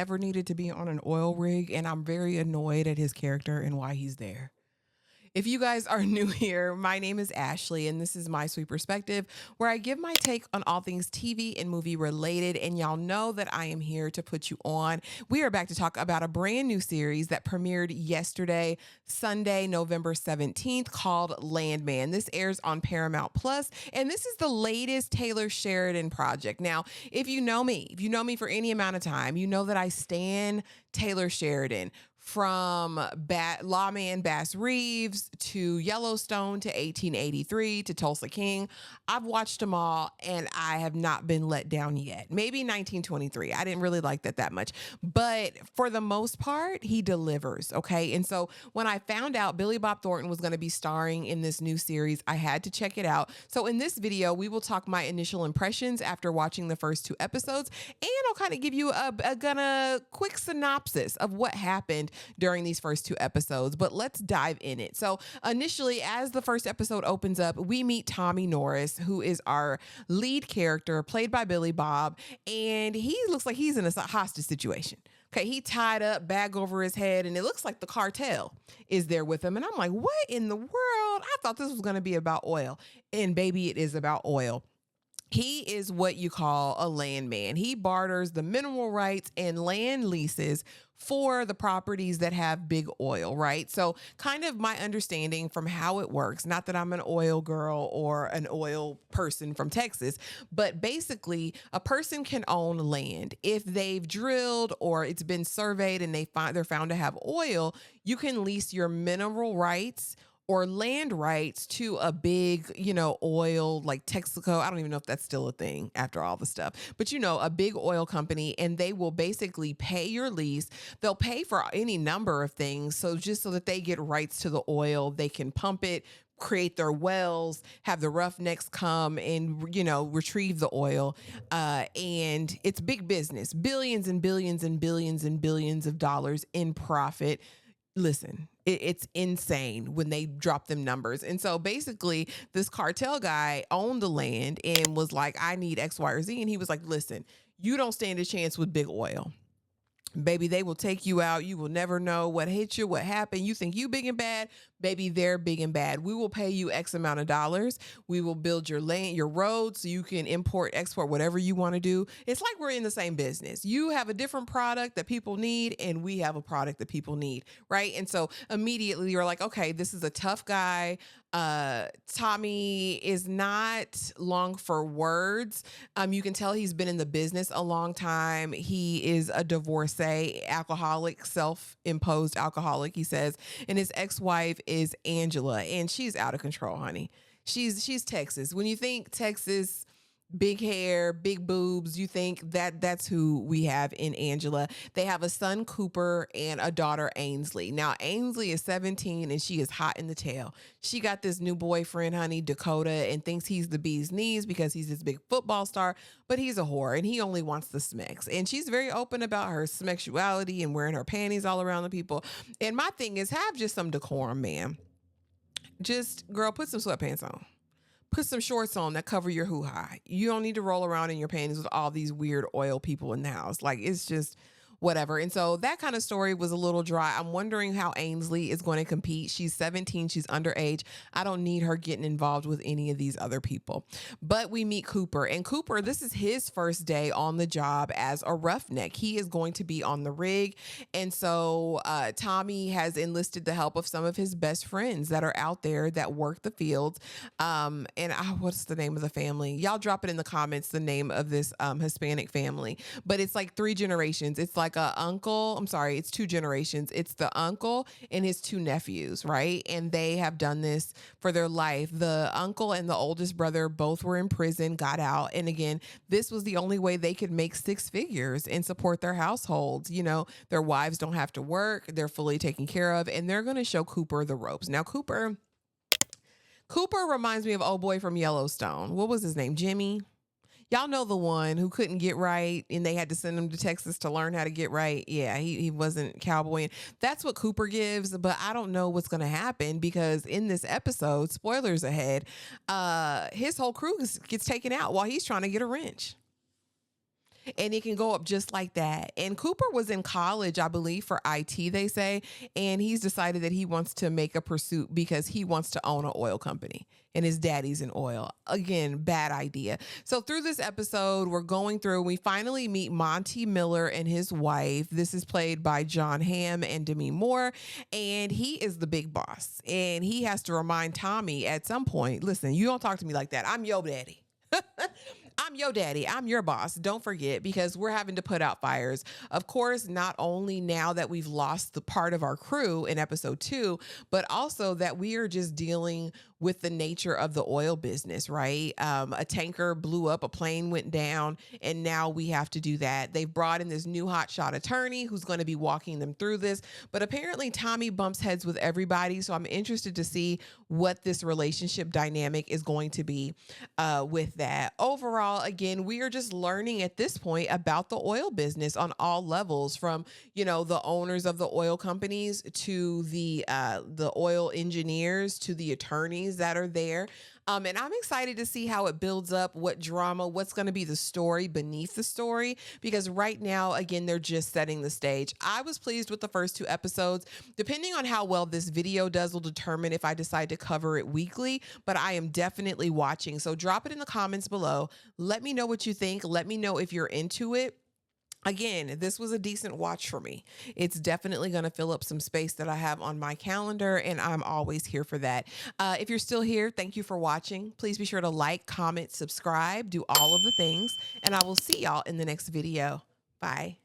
Ever needed to be on an oil rig, and I'm very annoyed at his character and why he's there. If you guys are new here, my name is Ashley, and this is My Sweet Perspective, where I give my take on all things TV and movie related. And y'all know that I am here to put you on. We are back to talk about a brand new series that premiered yesterday, Sunday, November 17th, called Landman. This airs on Paramount Plus, and this is the latest Taylor Sheridan project. Now, if you know me for any amount of time, you know that I stan Taylor Sheridan. From Lawman Bass Reeves to Yellowstone to 1883 to Tulsa King. I've watched them all and I have not been let down yet. Maybe 1923. I didn't really like that much. But for the most part, he delivers, okay? And so when I found out Billy Bob Thornton was going to be starring in this new series, I had to check it out. So in this video, we will talk my initial impressions after watching the first 2 episodes, and I'll kind of give you a quick synopsis of what happened during these first 2 episodes, but let's dive in it. So initially, as the first episode opens up, we meet Tommy Norris, who is our lead character, played by Billy Bob, and he looks like he's in a hostage situation. Okay, he tied up, bag over his head, and it looks like the cartel is there with him. And I'm like, what in the world? I thought this was going to be about oil. And baby, it is about oil. He is what you call a landman. He barters the mineral rights and land leases for the properties that have big oil, right? So kind of my understanding from how it works, not that I'm an oil girl or an oil person from Texas, but basically a person can own land. If they've drilled or it's been surveyed and they're found to have oil, you can lease your mineral rights or land rights to a big, oil like Texaco. I don't even know if that's still a thing after all the stuff, but a big oil company, and they will basically pay your lease. They'll pay for any number of things. So just so that they get rights to the oil, they can pump it, create their wells, have the roughnecks come and, retrieve the oil. And it's big business, billions and billions and billions and billions of dollars in profit. Listen, it's insane when they drop them numbers. And so basically this cartel guy owned the land and was like, I need X, Y, or Z. And he was like, listen, you don't stand a chance with big oil. Baby, they will take you out. You will never know what hit you, what happened. You think you big and bad. Baby, they're big and bad. We will pay you X amount of dollars. We will build your land, your roads, so you can import, export, whatever you want to do. It's like we're in the same business. You have a different product that people need, and we have a product that people need, right? And so immediately you're like, okay, this is a tough guy. Tommy is not long for words. You can tell he's been in the business a long time. He is a divorcee, alcoholic, self-imposed alcoholic, he says, and his ex-wife is Angela, and she's out of control, honey. She's Texas. When you think Texas, big hair, big boobs, you think that's who we have in Angela. They have a son, Cooper, and a daughter, Ainsley. Now, Ainsley is 17 and she is hot in the tail. She got this new boyfriend, honey, Dakota, and thinks he's the bee's knees because he's this big football star, but he's a whore and he only wants the smecks. And she's very open about her sexuality and wearing her panties all around the people. And my thing is, have just some decorum, man. Just, girl, put some sweatpants on. Put some shorts on that cover your hoo-ha. You don't need to roll around in your panties with all these weird oil people in the house. Like, it's just whatever. And so that kind of story was a little dry. I'm wondering how Ainsley is going to compete. She's 17. She's underage. I don't need her getting involved with any of these other people. But we meet Cooper. And Cooper, this is his first day on the job as a roughneck. He is going to be on the rig. And so Tommy has enlisted the help of some of his best friends that are out there that work the fields. What's the name of the family? Y'all drop it in the comments, the name of this Hispanic family. But it's like 3 generations. It's like it's 2 generations. It's the uncle and his 2 nephews, right? And they have done this for their life. The uncle and the oldest brother both were in prison, got out. And again, this was the only way they could make 6 figures and support their households. Their wives don't have to work. They're fully taken care of. And they're going to show Cooper the ropes. Now, Cooper reminds me of old boy from Yellowstone. What was his name? Jimmy? Y'all know the one who couldn't get right and they had to send him to Texas to learn how to get right. Yeah, he wasn't cowboying. That's what Cooper gives, but I don't know what's going to happen because in this episode, spoilers ahead, his whole crew gets taken out while he's trying to get a wrench. and it can go up just like that. And Cooper was in college, I believe, for IT, they say, and he's decided that he wants to make a pursuit because he wants to own an oil company and his daddy's in oil. Again, bad idea. So through this episode, we're going through, we finally meet Monty Miller and his wife. This is played by John Hamm and Demi Moore, and he is the big boss. And he has to remind Tommy at some point, listen, you don't talk to me like that. I'm your daddy. I'm your daddy. I'm your boss. Don't forget, because we're having to put out fires. Of course, not only now that we've lost the part of our crew in episode 2, but also that we are just dealing with the nature of the oil business, right? A tanker blew up, a plane went down, and now we have to do that. They've brought in this new hotshot attorney who's going to be walking them through this, but apparently Tommy bumps heads with everybody. So I'm interested to see what this relationship dynamic is going to be with that. Overall, again, we are just learning at this point about the oil business on all levels, from, you know, the owners of the oil companies to the oil engineers to the attorneys that are there. And I'm excited to see how it builds up, what drama, what's going to be the story beneath the story, because right now, again, they're just setting the stage. I was pleased with the first 2 episodes. Depending on how well this video does will determine if I decide to cover it weekly, but I am definitely watching. So drop it in the comments below. Let me know what you think. Let me know if you're into it. Again, this was a decent watch for me. It's definitely going to fill up some space that I have on my calendar, and I'm always here for that. If you're still here, thank you for watching. Please be sure to like, comment, subscribe, do all of the things, and I will see y'all in the next video. Bye.